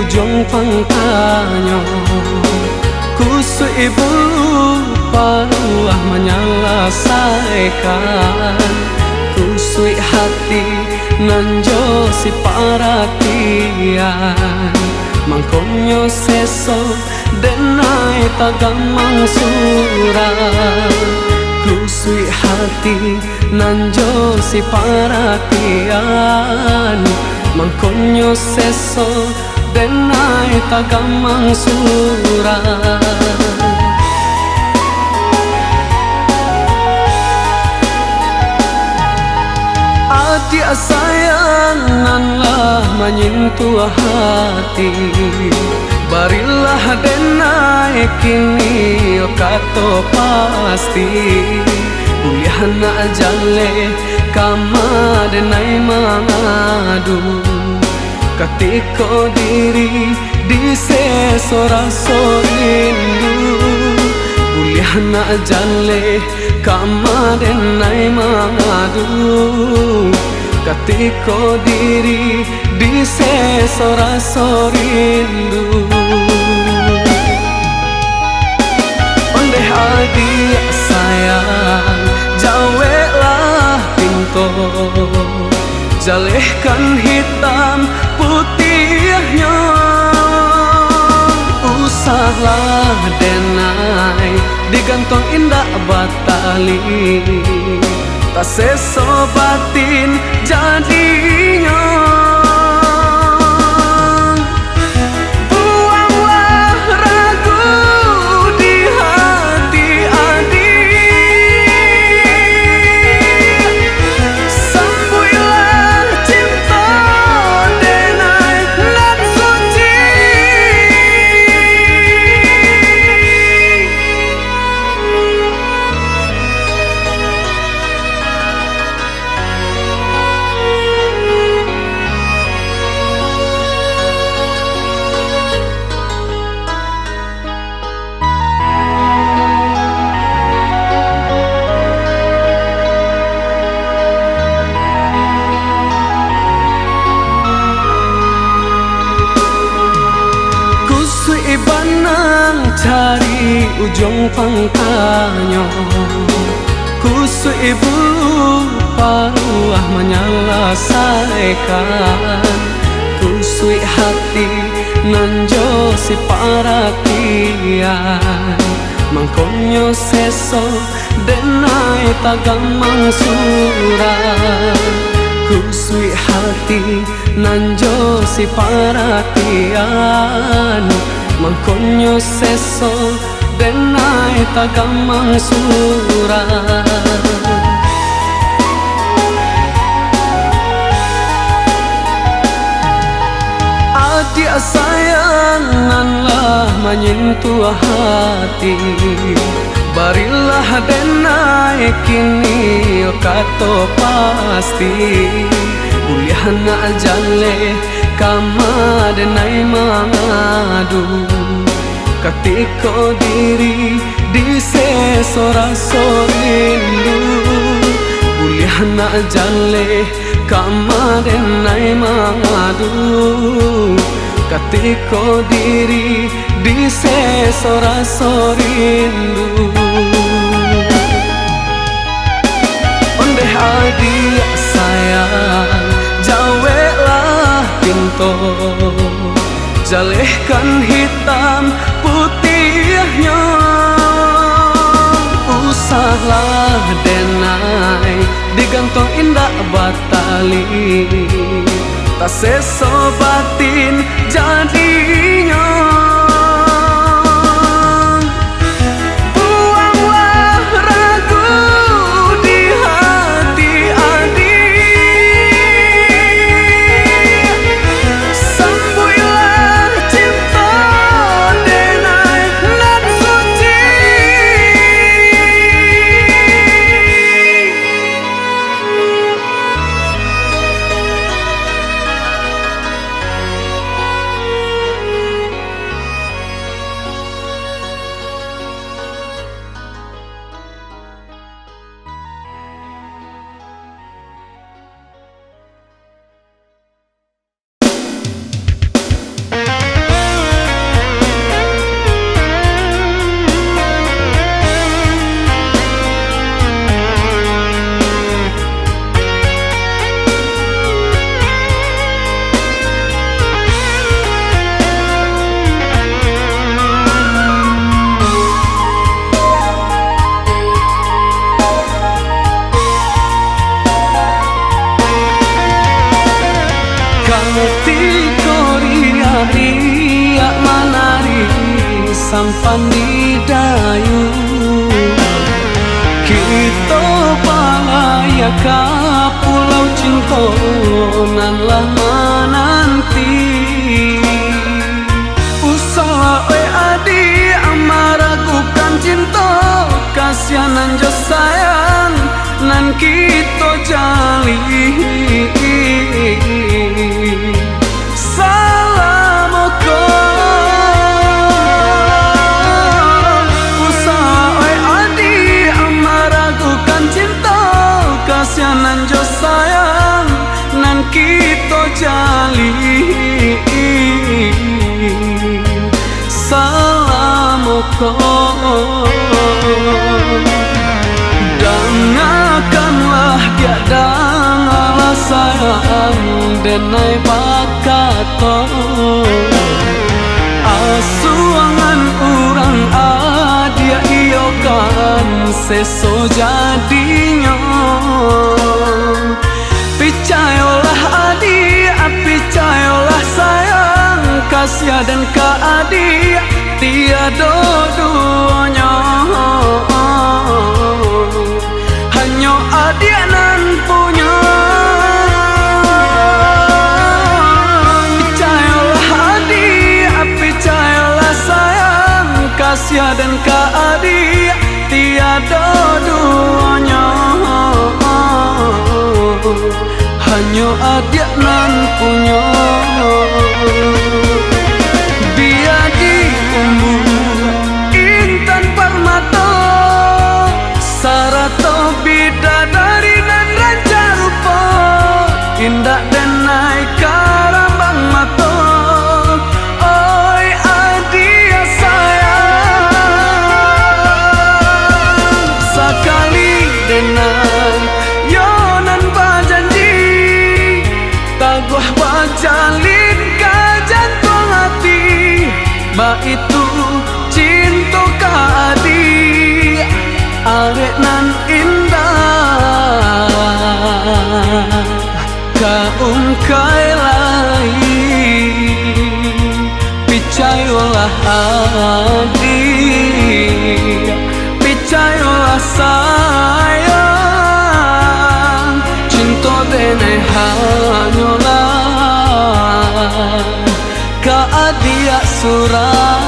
ujung pangkanya, kusuk ibu paruah menyelesaikan, kusuk hati nanjo si perhatian, mangkonyo seso denai tagamang surat, kusuk hati nanjo si perhatian, mangkonyo seso denai tagamang surat. Adik sayanganlah menyentuh hati, barilah denai kini kato pasti, kuliah nak jale kama denai mangadu, ketiko diri di sesora rindu, kuliah nak jale kama denai mangadu, ketiko diri di sesora rindu. Ondeh adik sayang, jawelah pintu, jalehkan hitam putihnya, usahlah denai digantong indah batali, tak sesobatin jadinya. Buanglah ragu di hati adik, sembuhlah cinta denai nan suci. Ibanang cari ujung pangkanya, kusuk ibu paruah menyelesaikan, kusuk hati nanjo si perhatian, mangkonyo seso denai tagamang surat, kusuk hati nanjo si perhatian, mangkonyo seso denai tagamang surat. Adik sayanganlah menyentuh hati, barilah denai kini kato pasti, kuliah nak jale kama denai mangadu, ketiko diri di sesora rindu, kuliah nak jale kama denai mangadu, ketiko diri di sesora rindu. Ondeh adik sayang, jawelah pintu, jalehkan hitam putihnya, usahlah denai digantong indah batali, tak sesobatin jadinya. Buanglah ragu di hati adik, sembuhlah cinta denai nan suci. sampan di dayu kita bahaya ka pulau cinta nan lama nanti usaha adi amaragukan cinta kasihanan jo sayang nan kita jali kasihanan jo sayang nan kita jali salamoko dangakanlah tiada ngalah sayang denai bakato asuangan urang adia iokan seso jadinya picayolah adi picayolah sayang kasih dan keadi tiada duanya hanya adi nan punya picayolah adi picayolah sayang kasih dan keadi tiada duanya hanya adik nan punya biar di umur intan permata sarato bidadari nan raja rupa indah dan naik karambang mata oi adik sayang sekali denai yonan bajanji taguh bajalin ka jantung hati ba itu cinta ka adi arek nan indah ka ungkai lai picayolah adi picayolah sayang cinta denai hanyolah ka adia surah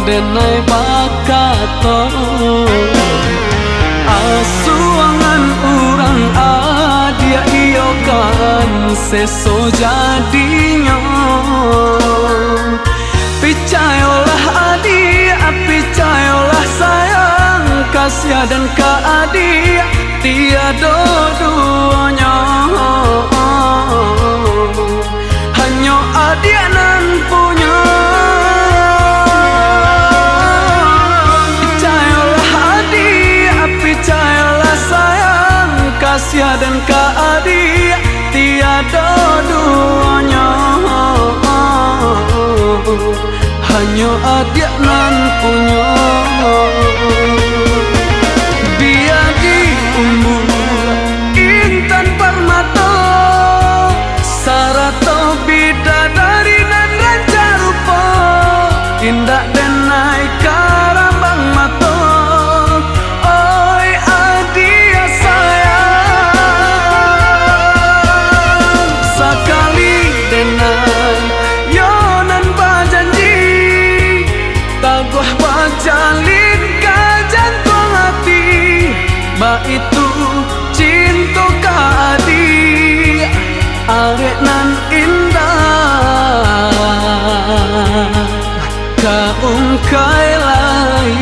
denai bakato asuangan urang adia iokan seso jadinya picayolah adi picayolah sayang kasih dan keadi tiada duanya hanya adia nan punya kasih dan keadi tiada duanya hanya adik nan punya biar di umur intan permata sarato bidadari nan raja rupa indah dan naik karambang mata oi adia sayang sekali denai yonan bajanji taguh bajalin ka jantung hati ba itu cinta ka adi arek nan indah ka ungkai lai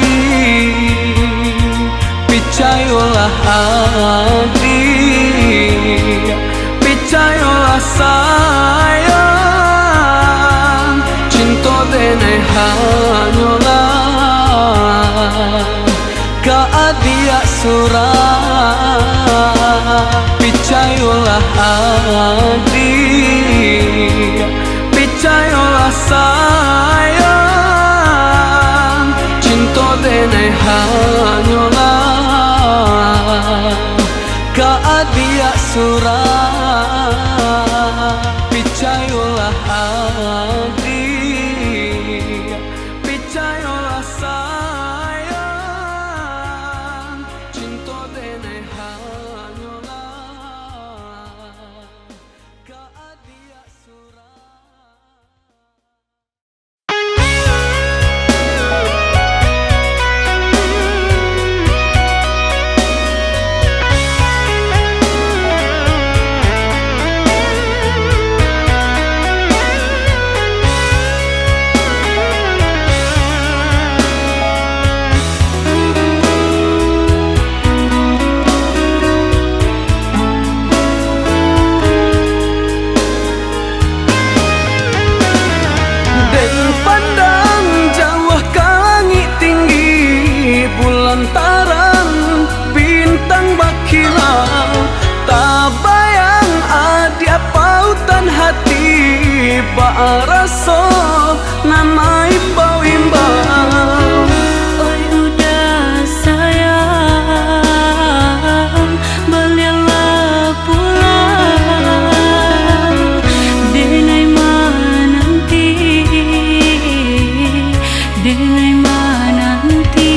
picayolah adi picayolah sayang picayolah adik, picayolah sayang, cinta denai hanyalah keadia surah. Picayolah adik, picayolah sayang, cinta denai hanyalah keadia surah. Lantaran bintang berkilau, tak bayang ada pautan hati, bak rasa nama imbau-imbau. Oi udah sayang, belilah pulang, denai menanti, denai menanti.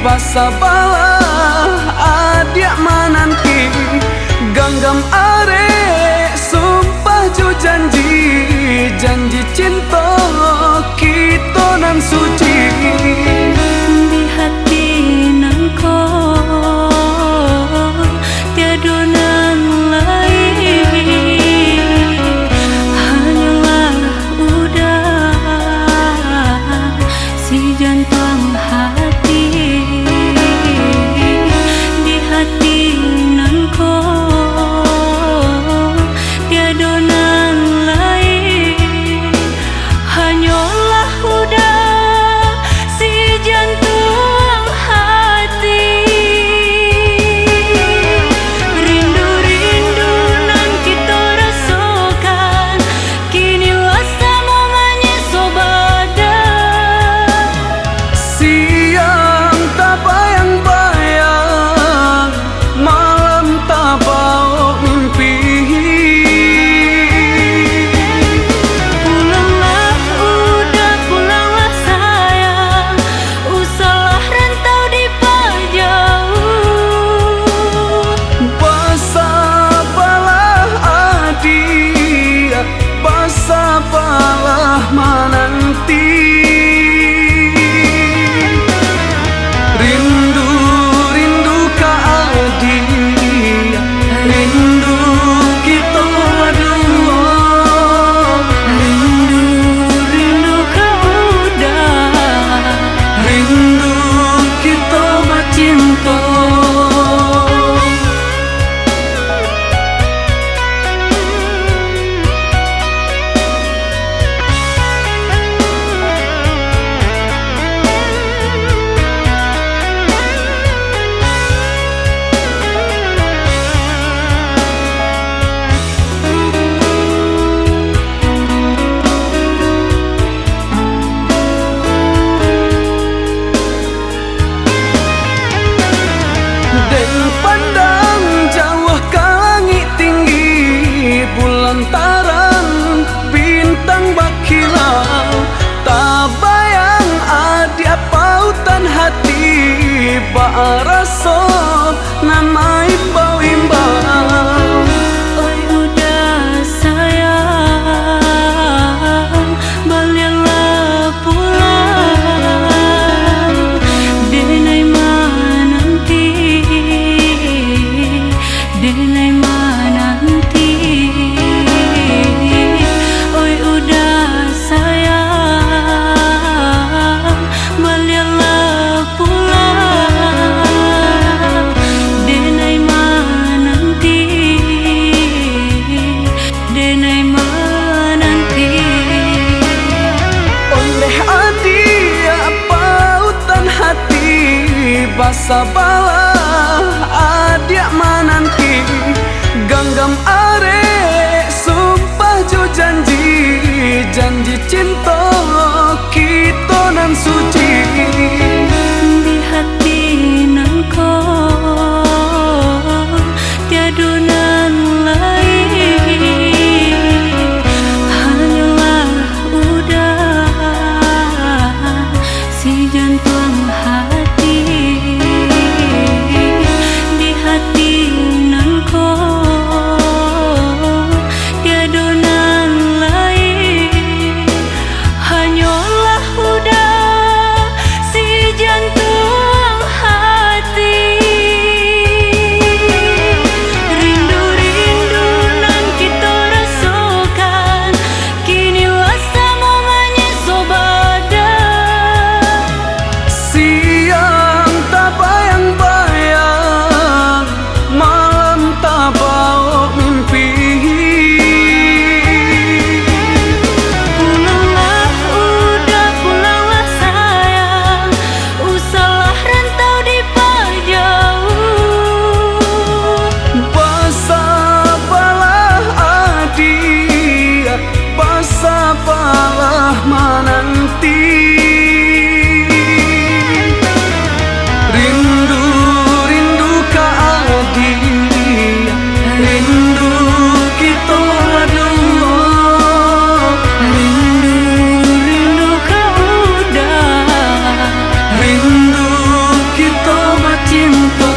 Basabalah adik menanti, ganggam arek sumpah ju janji, janji cinta kita nan suci. Di hati nan kau tiada nan lain, hanyalah udah si jantung hati. Di hati nan kau tiada nan lain, hanyalah udah si jantung hati. Rindu-rindu nan kita rasakan, kini wasa momennya sobadan. Siang tak bayang-bayang, malam tak bau mimpi. Pulanglah udah, pulanglah sayang, usahlah rantau di jauh. Basabalah adik, basabalah menanti. Rindu, rindu ka adik, rindu kita berdua. Rindu, rindu kau udah, Rindu kita bercinta. Dan pandang jauh ke langit tinggi, lantaran bintang berkilau, tak bayang ada pautan hati, bak rasa nama imbau-imbau. oi udah sayang, belilah pulang, denai menanti, denai menanti. Oi udah sayang, sabalah adik mananti ganggam arek sumpah jo janji cinta kita nan suci di hati nan kau tiada nan lain hanyalah udah si jantung hati di hati nan kau tiada nan lain hanyalah udah si jantung hati rindu-rindu nan kita rasakan kinilah semuanya sobadan siang tak bayang-bayang malam tak bau mimpi pulanglah udah pulanglah sayang usahlah rantau di jauh bersabarlah adik bersabarlah menanti rindu ka adik rindu kita dua rindu kau udah rindu kita bercinta.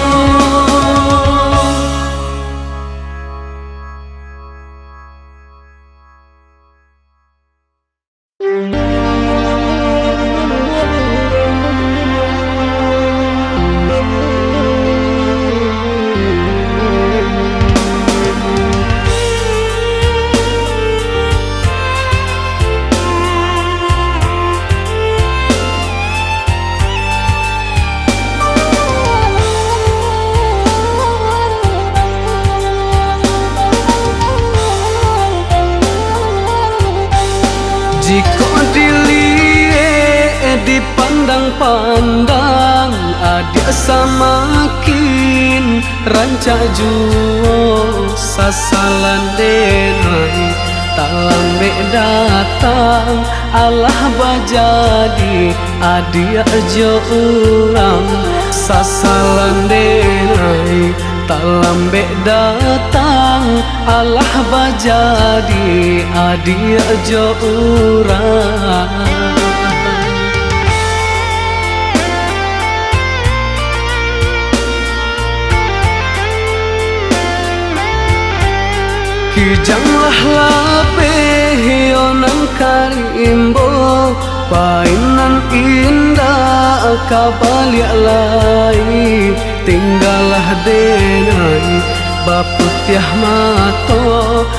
Jika dilihat dipandang-pandang adik samakin rancak juo sasalan denai tak lambe datang Allah bajadi adik jo urang sasalan denai tak lambe datang Allah bajadi adik jo urang kijanglah lapeh yonan karimbo painan indah kabaliak lai tinggallah denai baputiah mato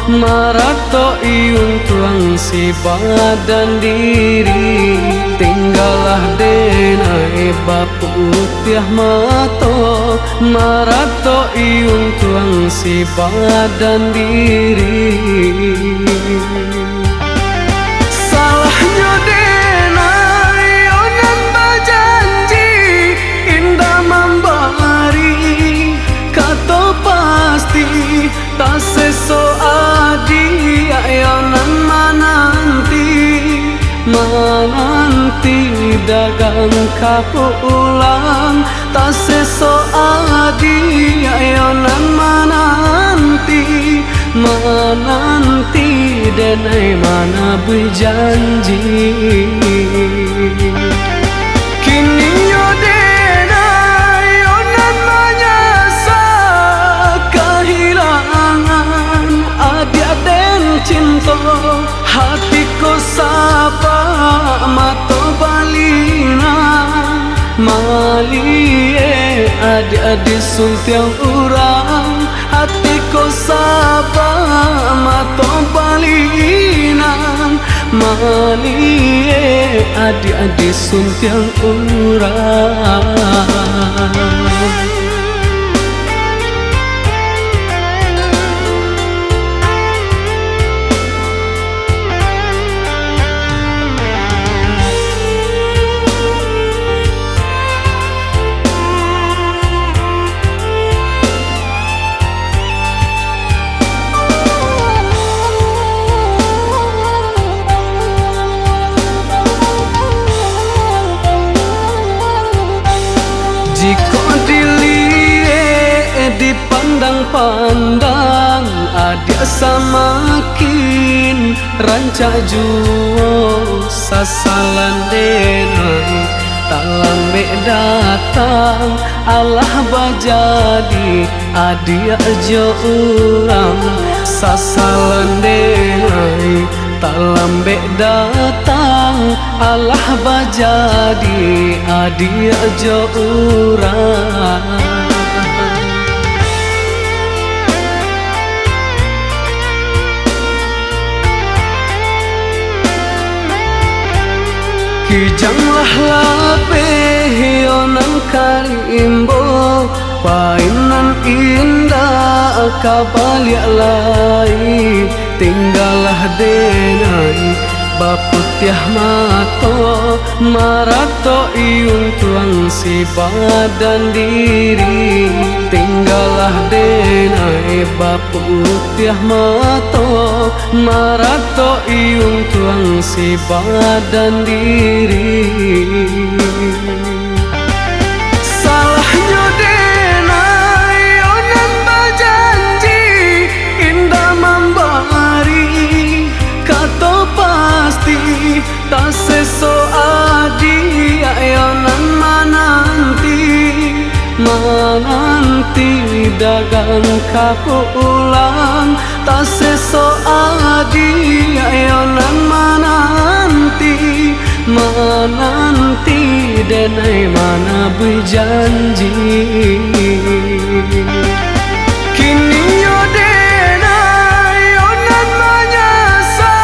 marato iung tuang si badan diri tinggallah denai baputiah mato marato iung tuang si badan diri salahnya denai onan bajanji indah membari kato pasti tak seso adi ayonan menanti dagang kapulang tak seso adi ayonan menanti denai mana berjanji kini yo denai onan menyasa kehilangan adik den cinta hatiku sapa mato balina malie adik-adik suntiang urang hatiku sapa mato balina malie adik-adik suntiang urang pandang-pandang adia samakin rancak juo sasalan denai tak lambe datang Allah bajadi adia jo urang sasalan denai tak lambe datang Allah bajadi adia jo urang. Kijanglah lapeh yonan karimbo painan indah kabaliak lai tinggalah denai baputiah mato marato iung tuang si badan diri tinggalah denai baputiah mato marato iung tuang si badan diri. Salahnya denai onan bajanji indah membari kato pasti tak seso adi ayonan mananti dagang kapulang tak seso adi ayonan mananti denai mana berjanji kini yo denai onan menyasa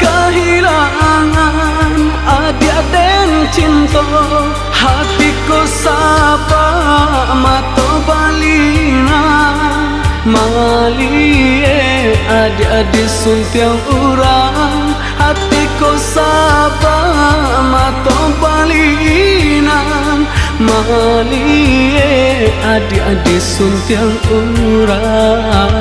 kehilangan adia den cinta hatiku sapa mato balina malie adik-adik suntiang urang hatiku sapa mato balina malie adik-adik suntiang urang.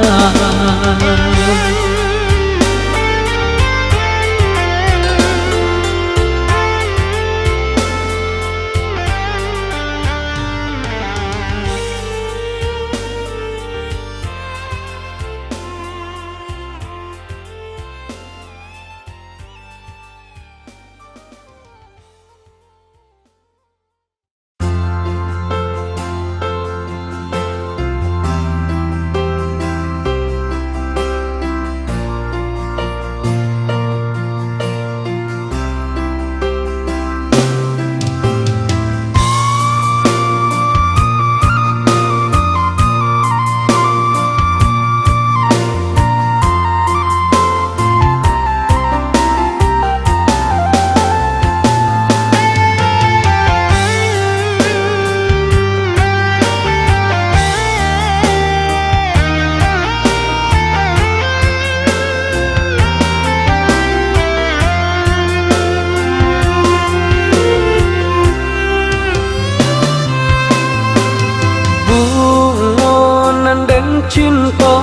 Cinta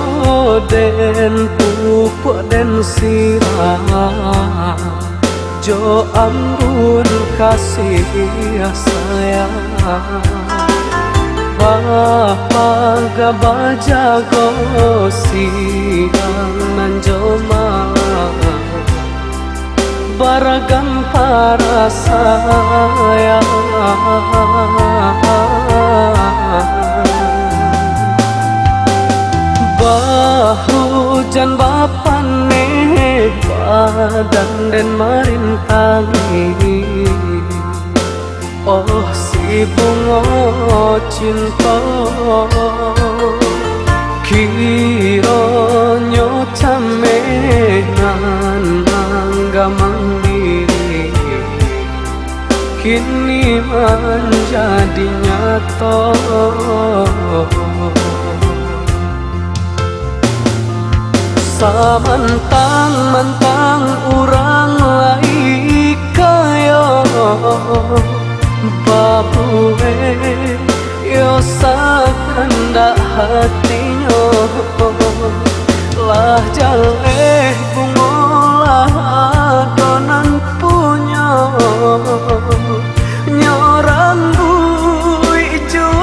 den pupuk den sirah jo ambun kasih sayang bahaga bajago siang nanjoma baragam para sayang hujan bapane badan dan marintangi oh si bunga cinta kironyo camenan mangga mandiri kini menjadi nyata Samantang-mantang urang lai kaya babuwe yo sakanda hatinya lah jaleh bungolah adonan punya nyorang bui jual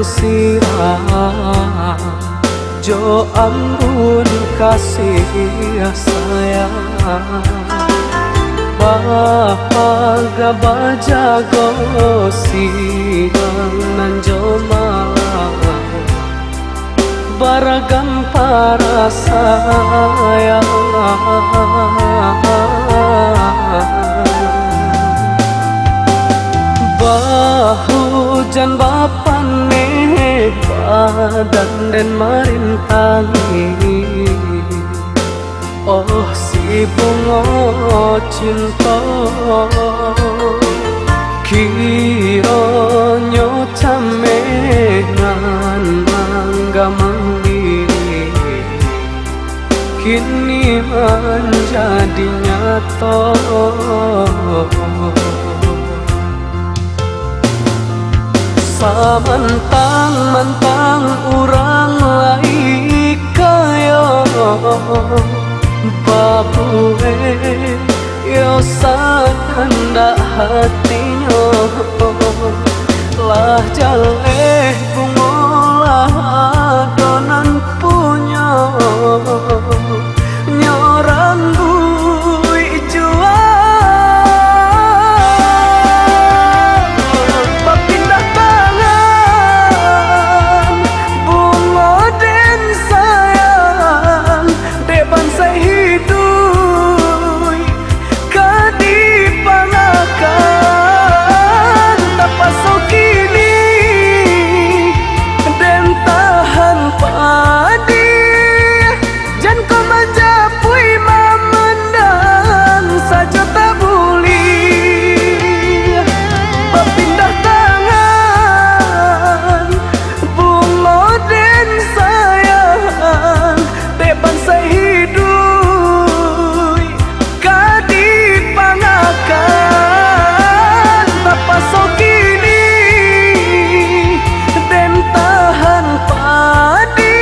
sirah jo ambun kasih sayang Bapa gabaja gosiang nan joma baragam para sayang Bahujan bapan nih badan dan marintangi Oh si bunga cinta Kironyo camengan mangga mandiri Kini menjadi nyata Samantang-mantang urang lai kaya Babue yo sakanda hatinya Lah jaleh bungolah adonan punya Nyorang bui jual Papindah tangan bungo den sayang Depan saya hidup kadipangakan Tak pasok kini den tahan padi Jan ko menjapui mamandang saja tak boleh Berpindah tangan bungo den sayang Depan saya hidup kadipangakan Tak pasok kini den tahan padi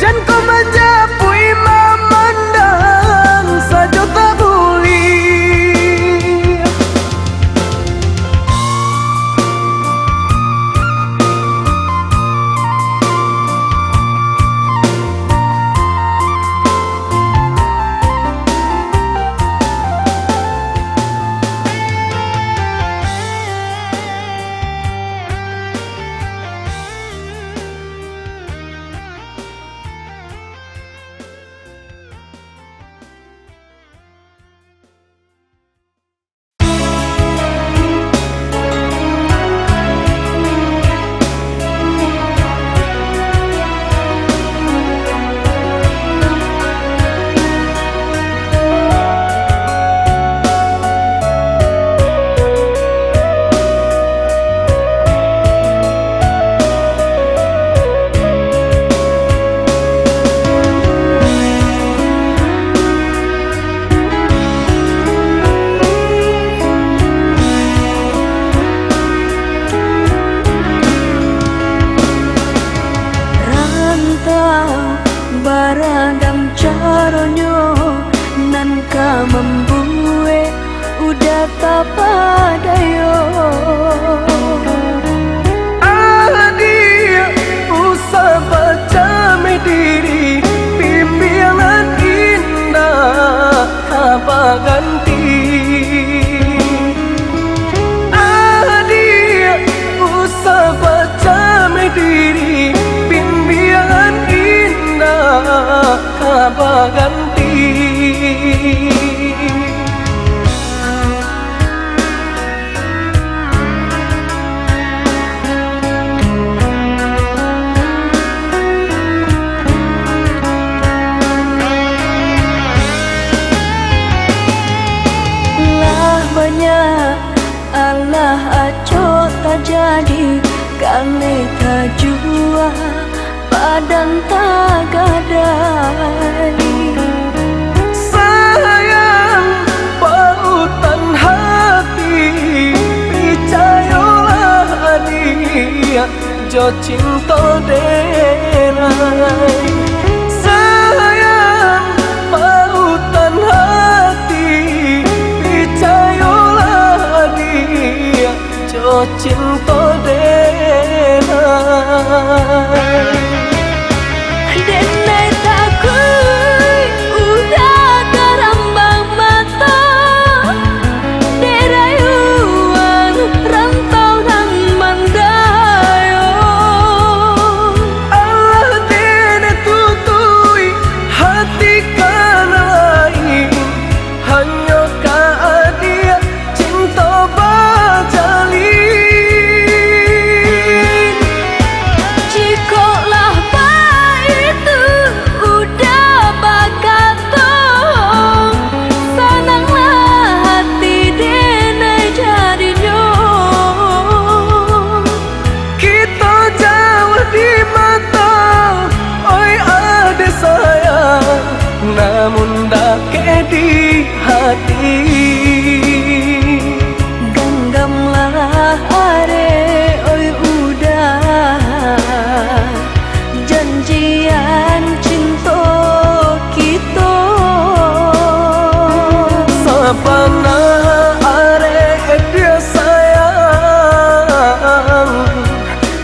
Jan ko menjapui mamandang saja tak boleh Baragam caronyo nan ka membue udah tak padayo Adia usah baca mediri Pimpinan indah apa ganti Adia usah baca mediri Pimpinan indah apa ganti Allah aco tak jadi kali tak jua padan tak gadai sayang pautan hati percayalah dia jo cinta denai sayang pautan hati percayalah dia jo cinta denai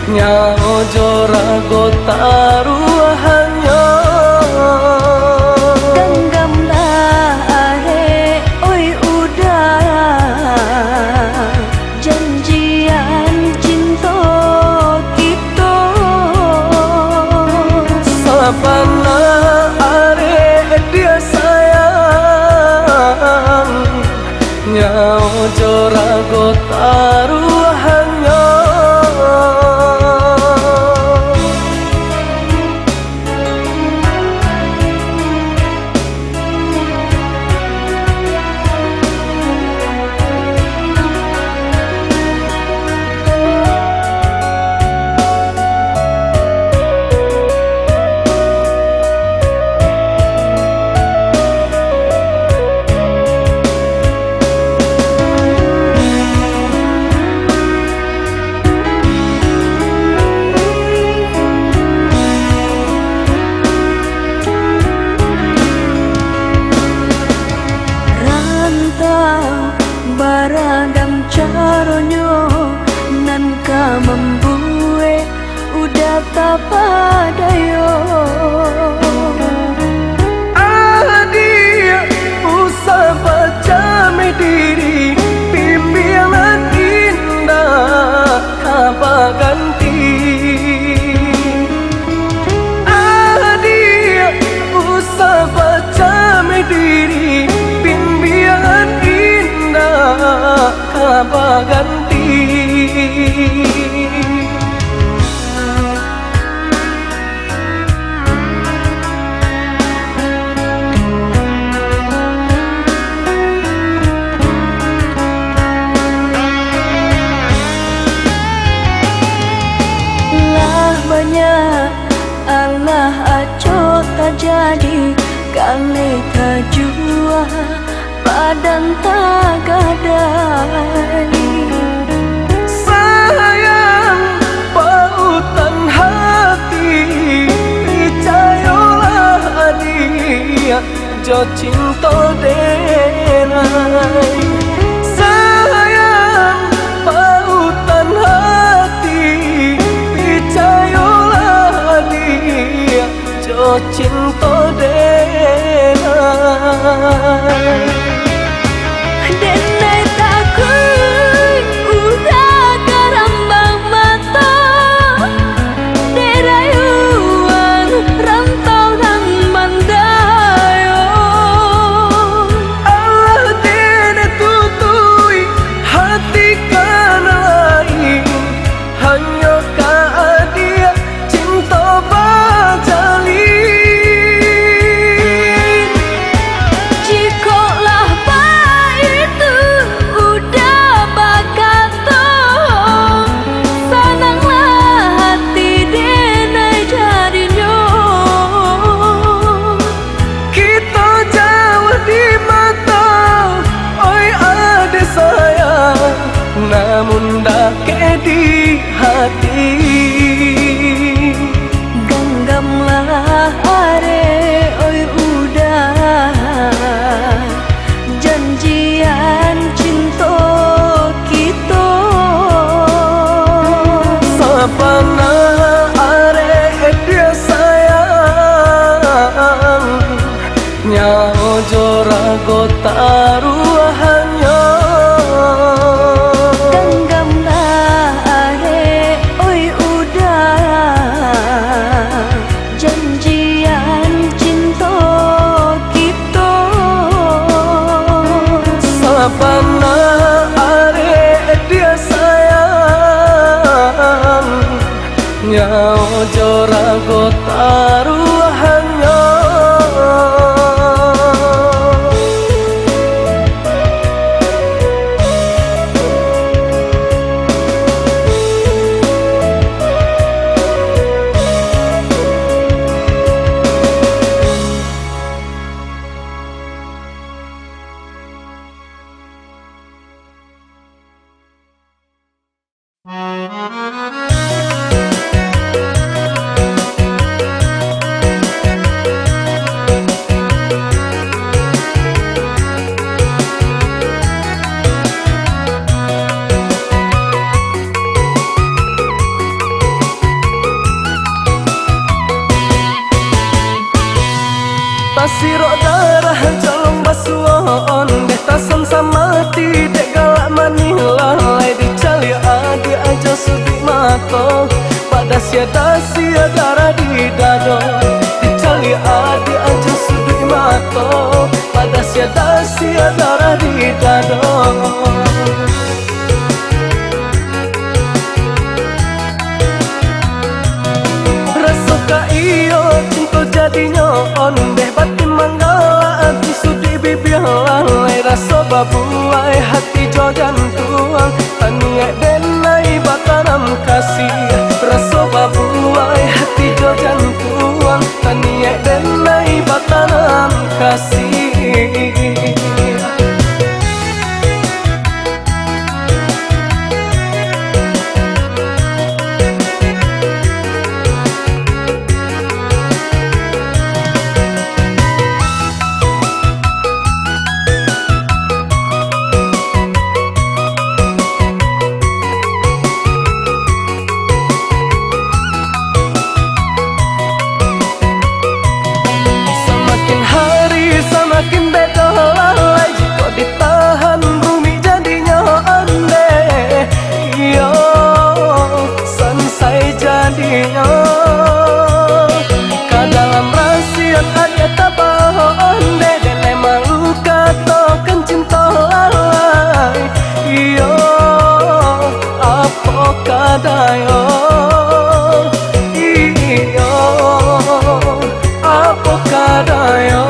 Nyao jorago taruhannya. Genggamlah are oi udah janjian cinta kita. Sabana are dia sayang, nyao jorago taruhannya. Baragam caronyo nan ka membuat udah tak padayo. Adia usah baca mediri pimpinan indah kapa ganti. Adia usah baca mediri pimpinan kapa ganti. Lah banyak Allah aco tak jadi kali tak jua padan tak gadai. Sayang pautan hati, percayalah dia jo cinta denai. Sayang pautan hati, percayalah dia jo cinta denai. Denai takut udah karambang mata, derayuan rantau dan mandayo. Allah dene tutui hati kana lain, hanya ka dia cinta bajalin. Jikolah itu udah bakato, senanglah hati denai jadinya. Kita jauh di mata, oi ade sayang, namun dake di hati. Genggamlah are oi udah janjian cinta kita. Sapana are dia sayang, nyao jorago taruhannya. Genggamlah are oi udah janjian cinta kita. Sapana are dia sayang, nyao jorago taruhannya. Sirok darah jalong basuan Detasan sama tidak galak manila Lai dicali adik aja sudi mato Pada sia darah di dado Dicali adik aja sudi mato Pada sia darah di dado Iyo cinta jadinya on deh batin manggala hati sudi bibir lalai rasa babuai hati jo jantuang taniak denai bataram kasih rasa babuai hati jo jantuang taniak denai bataram kasih. Semakin beda lalai jika ditahan bumi jadinya aneh. Iyo selesai jadinya ke dalam rahasia ada tabahan deh dan emang katakan cinta lalai. Iyo apa kadayo iyo apa kadayo.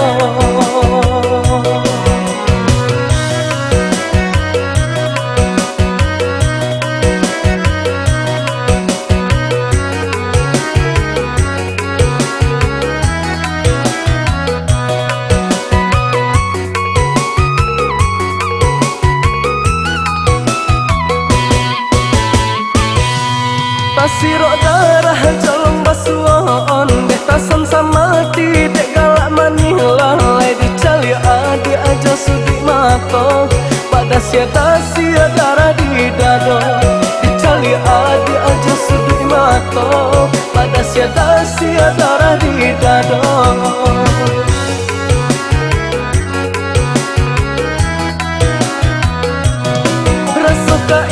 Sirok darah jalong basuan Detasan sama tidak galak manila Lai dicali adik aja sudi mato Pada sia darah di dado Dicali adik aja sudi mato Pada sia darah di dado.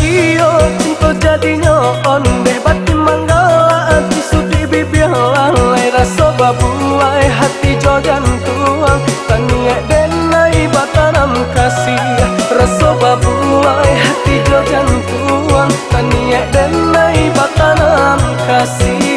Iyo cinta jadinya on deh batin manggala hati sudi bibir lalai rasa babuai hati jo jantuang taniak denai bataram kasih rasa babuai hati jo jantuang taniak denai bataram kasih.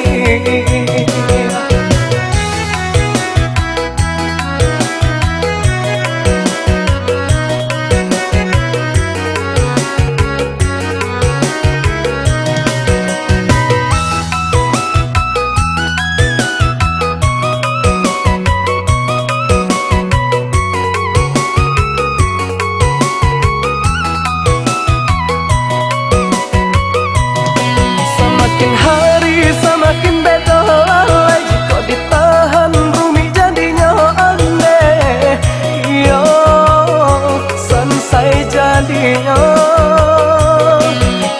Semakin hari semakin beda lalai jika ditahan bumi jadinya aneh. Iyo selesai jadinya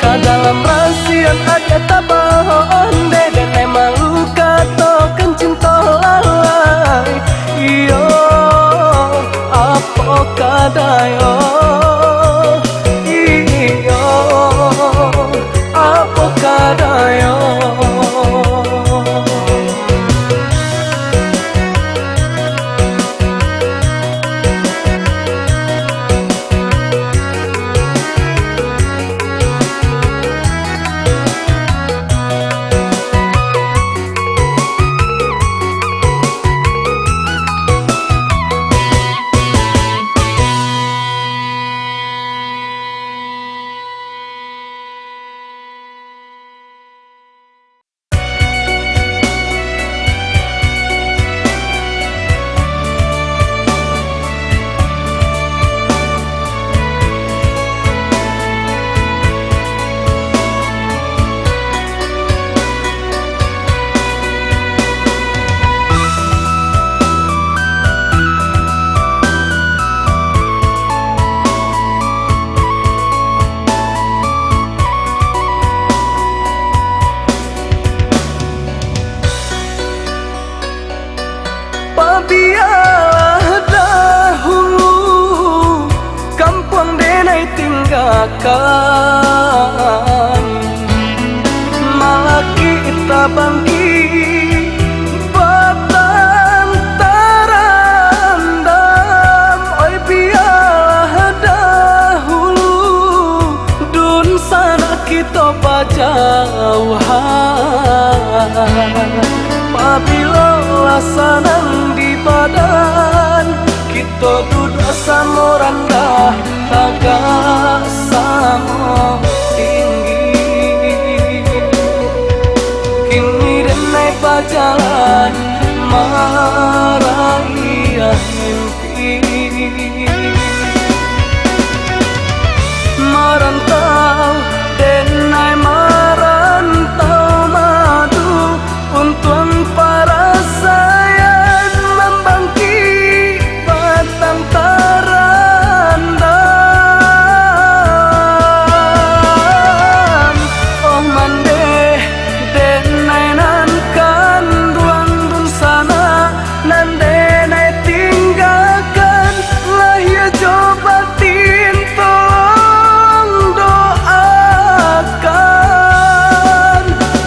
ke dalam rahasia ada tabahan deh dan emang katakan cinta lalai. Iyo apa kadayo iyo apa kadayo. Biarlah tinggalkan, malah kita bangkit batang terendam. Oi biarlah dahulu dun sana kita berjauhan. Apabila lasanan di badan kita duduk sama rendah, agak sama tinggi. Kini denai berjalan meraih mimpi, merantau denai merantau madu untuk para sayang membangkit batang terendam. Oh mande denai nan kan ruang dun sana, nan denai tinggalkan lahir coba tolong doakan.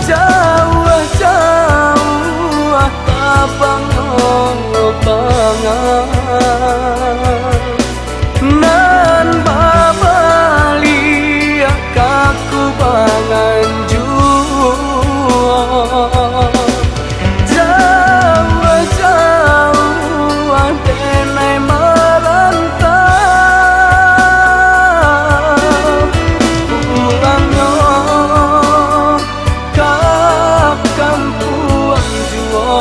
Jauh-jauh tabangan nan babali kaku bangan jua. Jauh-jauh denai merantau, pulangnya kap kampung jua.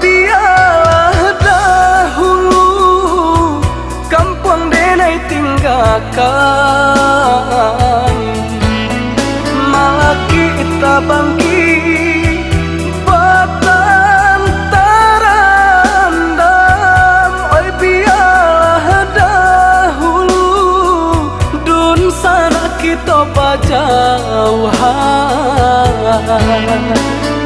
Biarlah dahulu kampung denai tinggalkan, malah kita bangkit batang terendam. Oi biarlah dahulu dun sana kita berjauhan.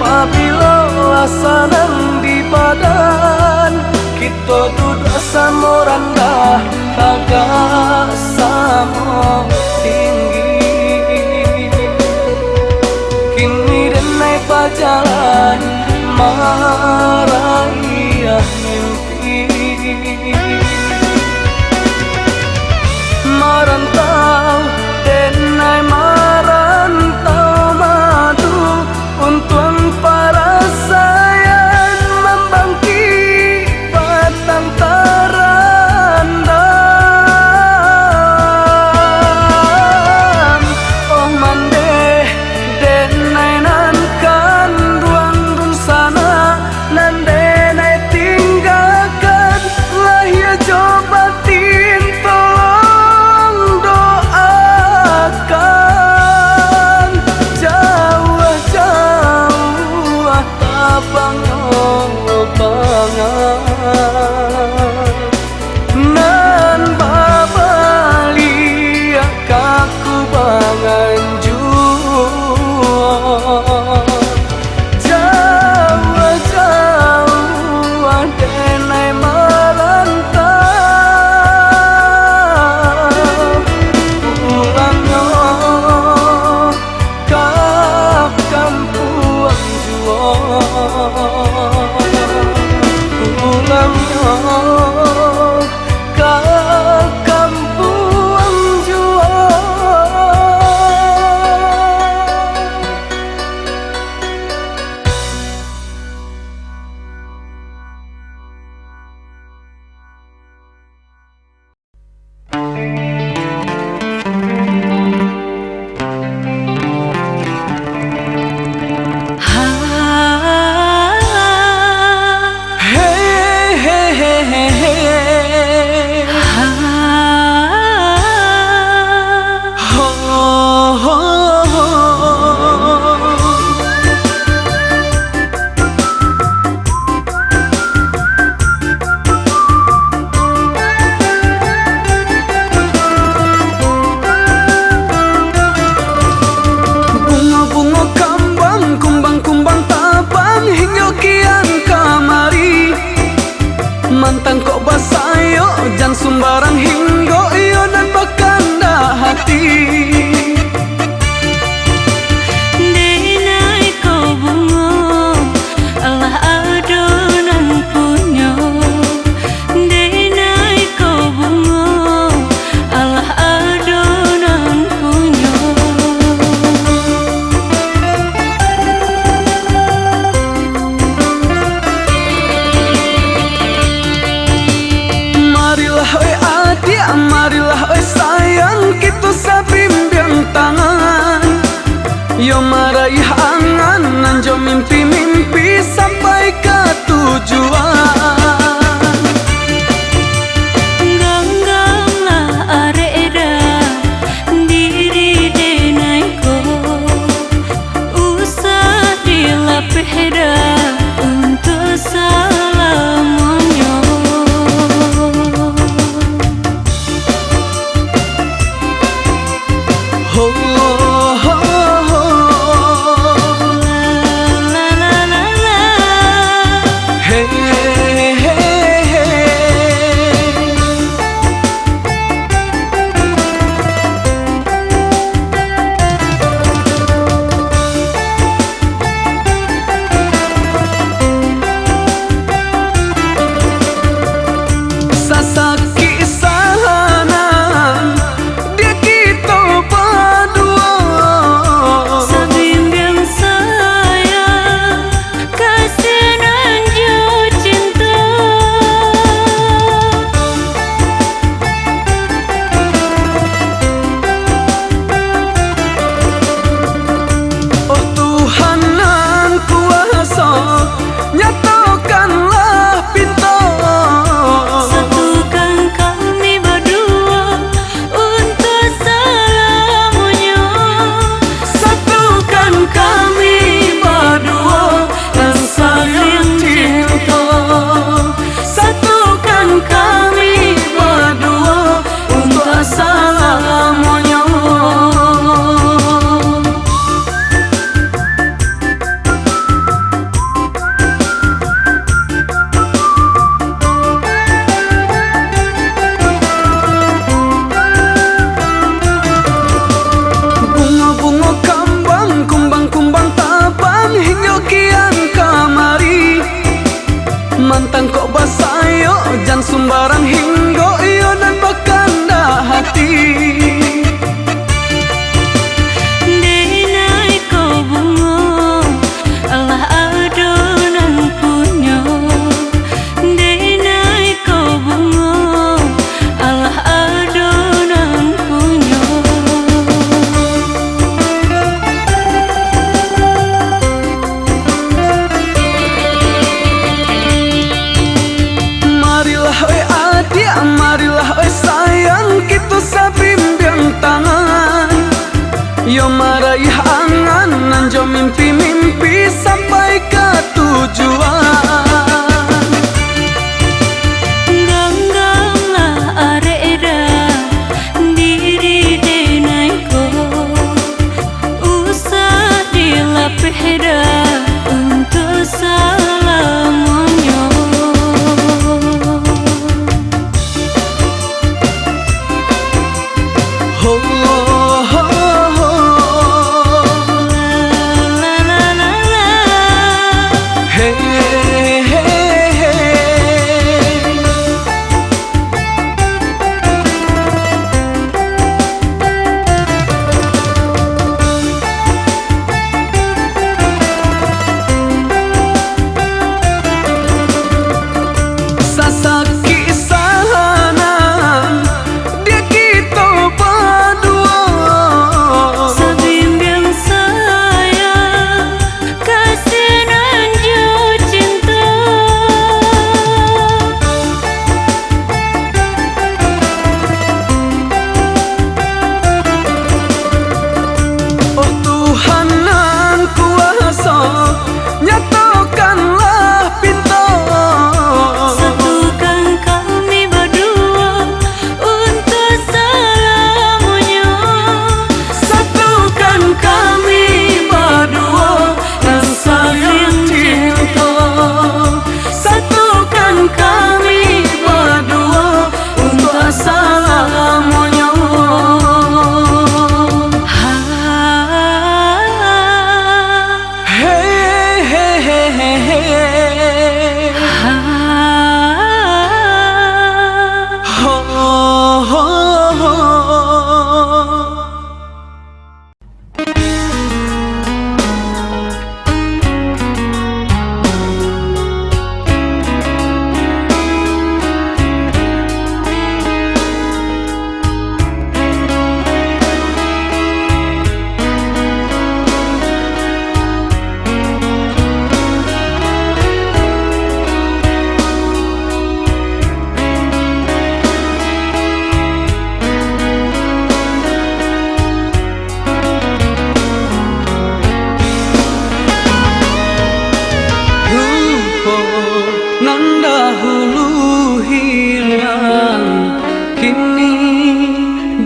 Apabila lasanan di badan kita duduk sama rendah, agak sama tinggi. Kini denai berjalan meraih mimpi, merantau denai merantau madu untuk para sayang membangkit batang terendam. Oh mande denai nan kan ruang dun sana, nan denai tinggalkan lahir coba tolong doakan. Jauh-jauh tabangan nan babali kaku bangan jua. Jauh-jauh denai merantau, pulangnya kap kampung jua. Pulangnya kap kampung jua. Denai kau bunga Allah adonan punya. Denai kau bunga Allah adonan punya. Marilah oi adik, marilah oi sayang, kita sabimbiang tangan. Yo maraih angan, nanjo mimpi-mimpi sampai ke tujuan. Ganggamlah areda diri denai ko, usah dilapehda untuk selamanya. Ho, ho, ho. La la la la. Hey, hey, hey. Sasaki sahanan dia kita berdua. Sabimbiang sayang kasih nanjo cinta. Oh Tuhan yang kuasa, nyatakanlah pinta. Satukan kami berdua untuk selamanya. Satukan kami berdua dan saling cinta. Satukan kami berdua untuk selamanya. Bunga-bunga kembang, kumbang-kumbang tabang hingga kian kamari. Mantan kok basayo, jan sumbarang hingga iyo dan bakanda hati. Denai kau bunga Allah adonan punya. Denai kau bunga Allah adonan punya. Marilah oi adik, marilah oi sayang, kita sabimbiang tangan. Yo maraih angan, nanjo mimpi-mimpi sampai ke tujuan. Ganggamlah areda diri denai ko, usah dilapehda untuk selamanya. Ho, ho, ho. La la la la. Hey,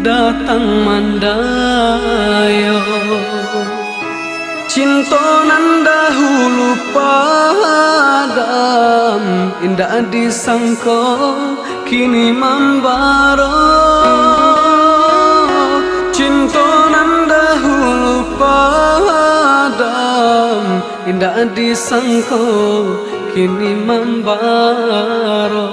datang mandayo. Cinta nan dahulu padam, indah disangka kini membara. Cinta nan dahulu padam, indah disangka kini membara.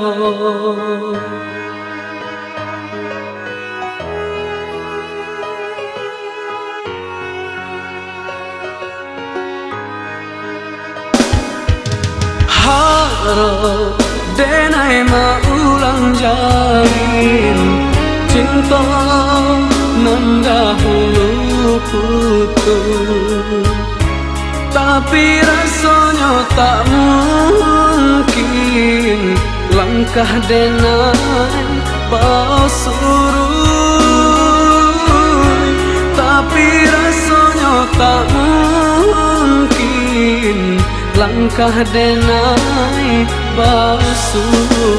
Harap denai maulang jalin cinta nan dahulu putus, tapi rasanya tak mungkin langkah denai pasurui, tapi rasanya tak mungkin langkah denai basuru.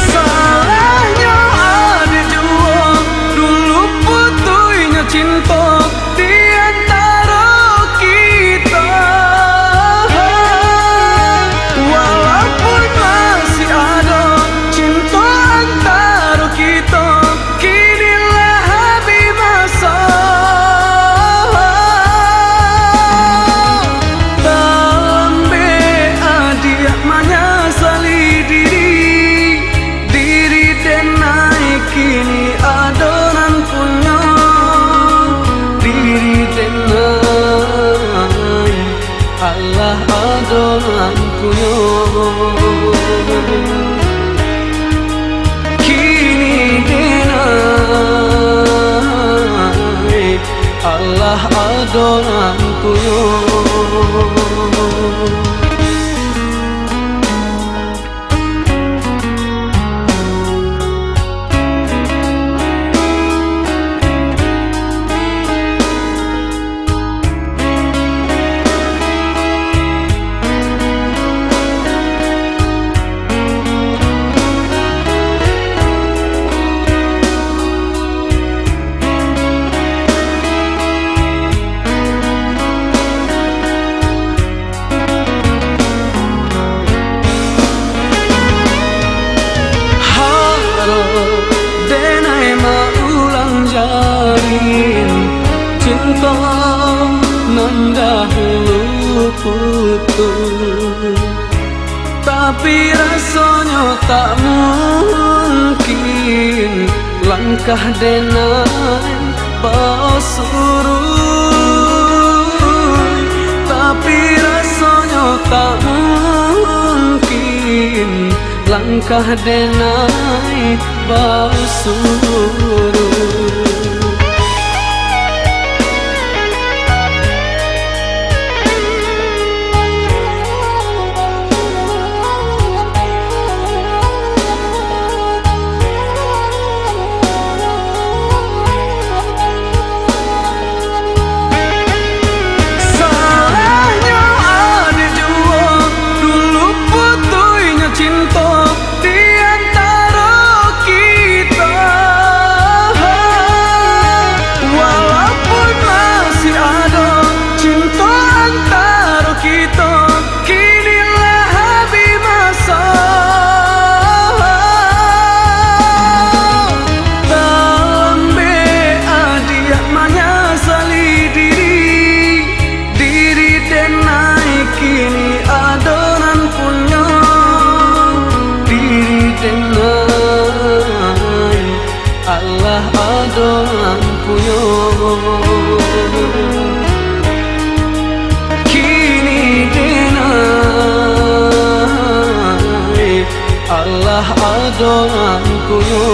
Salahnya ada jua dulu putuinya cinta di antara kita. Walaupun masih ada cinta antara kita, kinilah habis masa. Dalam bea dia menyesali diri denai kini adonan punya diri denai Allah adonan punya. Kini denai Allah adonan punya. Denai maulang jalin cinta nan dahulu putus, tapi rasanya tak mungkin langkah denai pasurui, tapi rasanya tak mungkin langkah denai basuru. Salahnya ada jua dulu putuinya cinta di antara kita. Walaupun masih ada cinta antara kita, kinilah habis masa. Dalam bea dia menyesali diri denai kini adonan punya diri denai Allah adonan punya. Kini denai Allah adonan punya.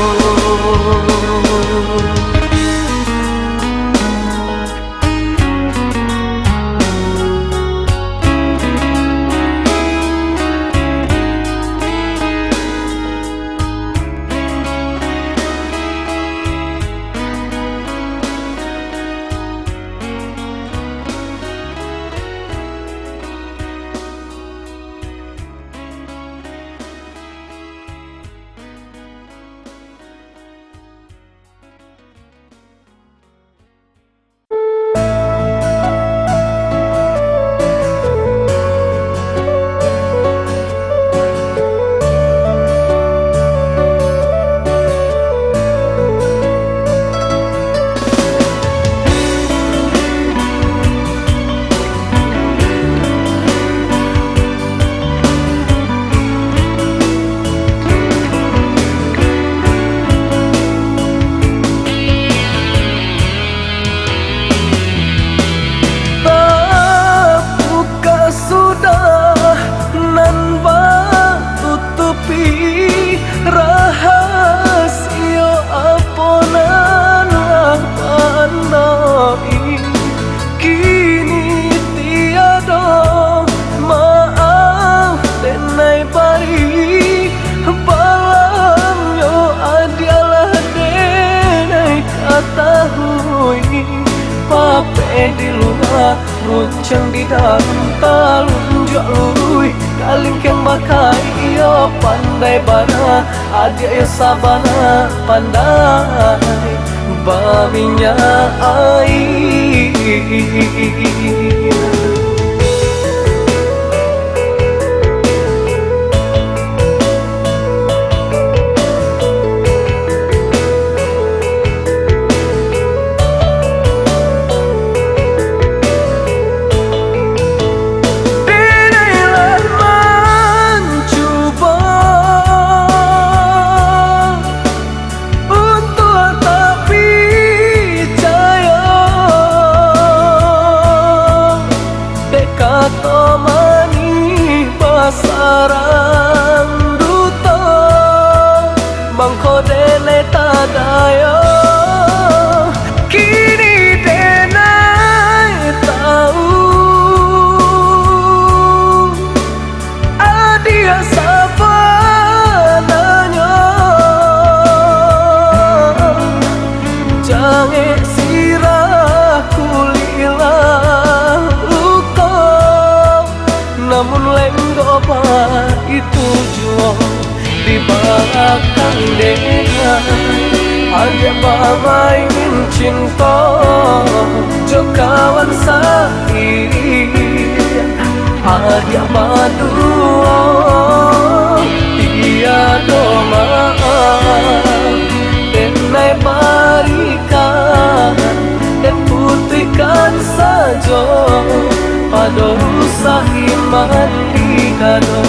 runcang di dalam talunjak lurui kalingkeng makai iyo pandai bana adia yo sabana pandai babinya ai. Sarang duto bangko dele tadayo kini denai tahu adia sabananya jange sirah kulilah luka namun apa itu jual di belakang dengan ada main cinta jo kawan sakit ada madu dia doma denai barikan dan putihkan saja pada rusak iman di kado.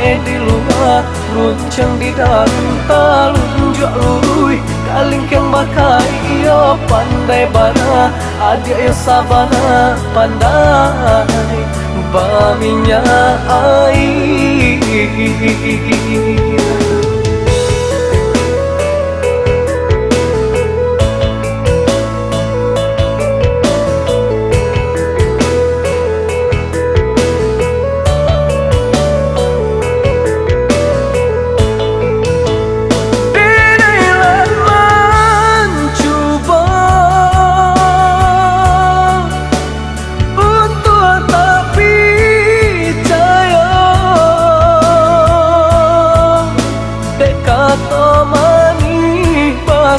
Di luar runcang di dalam talunjak lurui kalingkeng makai iyo pandai bana adia yo sabana pandai baminya ai.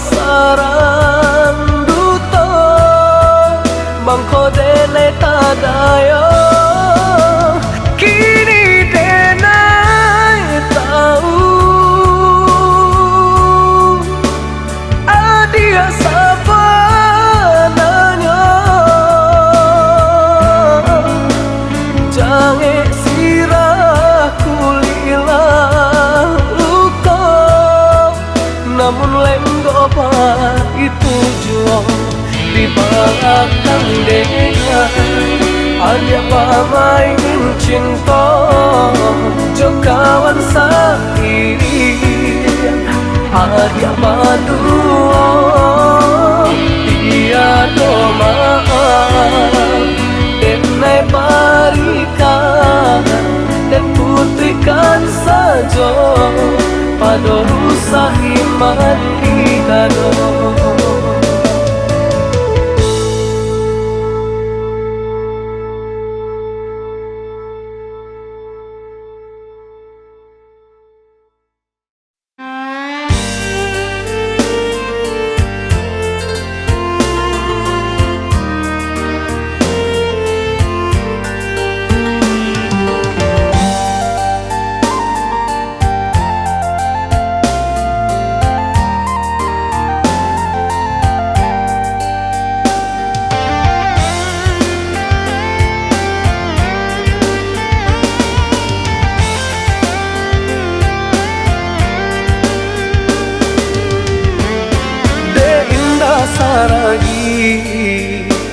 Sarang duto bangko dele tadayo kini denai tahu adia sabananya jange sirah kulilah luka namun apa itu jual di belakang dengan ada main cinta jo kawan sakit ada madu dia doma denai barikan dan putihkan saja pada rusak iman di kado.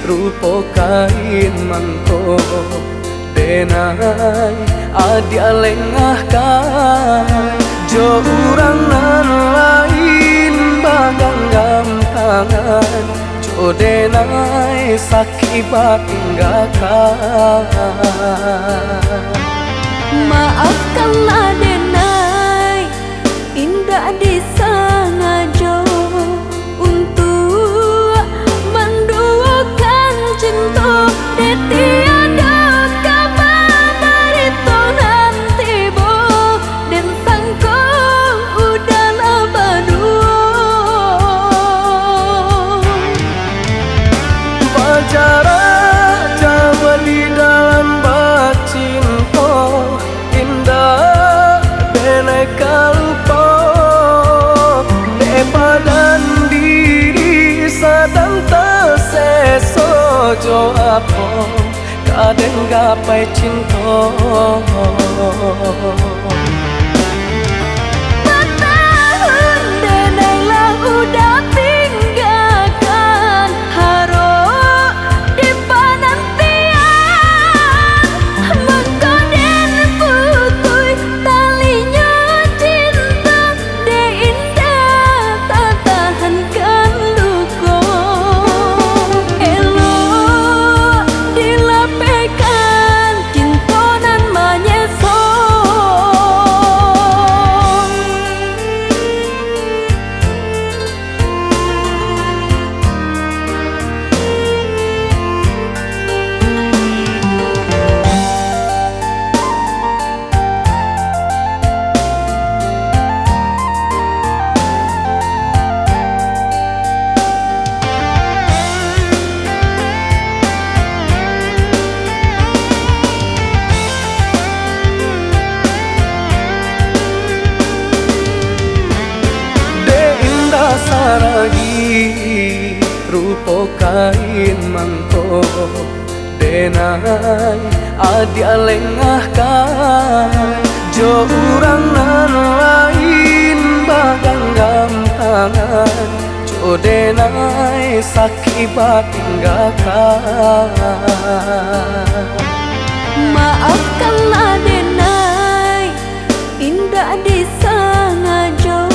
rupo kain mangko denai adia lengah kai jo urangan lain bagang gamtangan jo denai sakibat tinggalkan. Maafkanlah denai, indah disengaja untuk menduakan cinta di tiada kabar berita nanti bo dan sangko udahlah berdua. Jarak jauh di dalam bacinta indah benai kalpa depadan diri sadang terseso jo apa kadang gapai cinta. Bertahun denai lah udah tinggalkan harap di penantian mengkoden putui talinya cinta de indah tak tahankan luka elok dilapekan cinta nan menyesal. Saragi rupo kain mangko denai adia lengah kai jo urangan lain bagang gamtangan jo denai sakibat tinggalkan. Maafkanlah denai, indah disengaja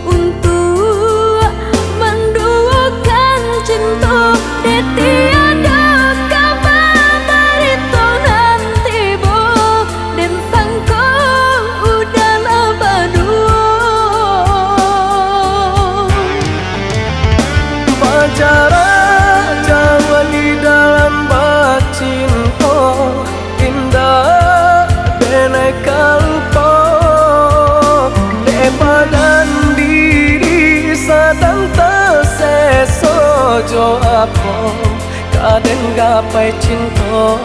untuk menduakan cinta di tiada kabar berita nanti bo dan sangko udahlah berdua. Jarak jauh di dalam bacinta indah benai kalpa depadan diri sadang terseso jo apa kadang gapai cinta.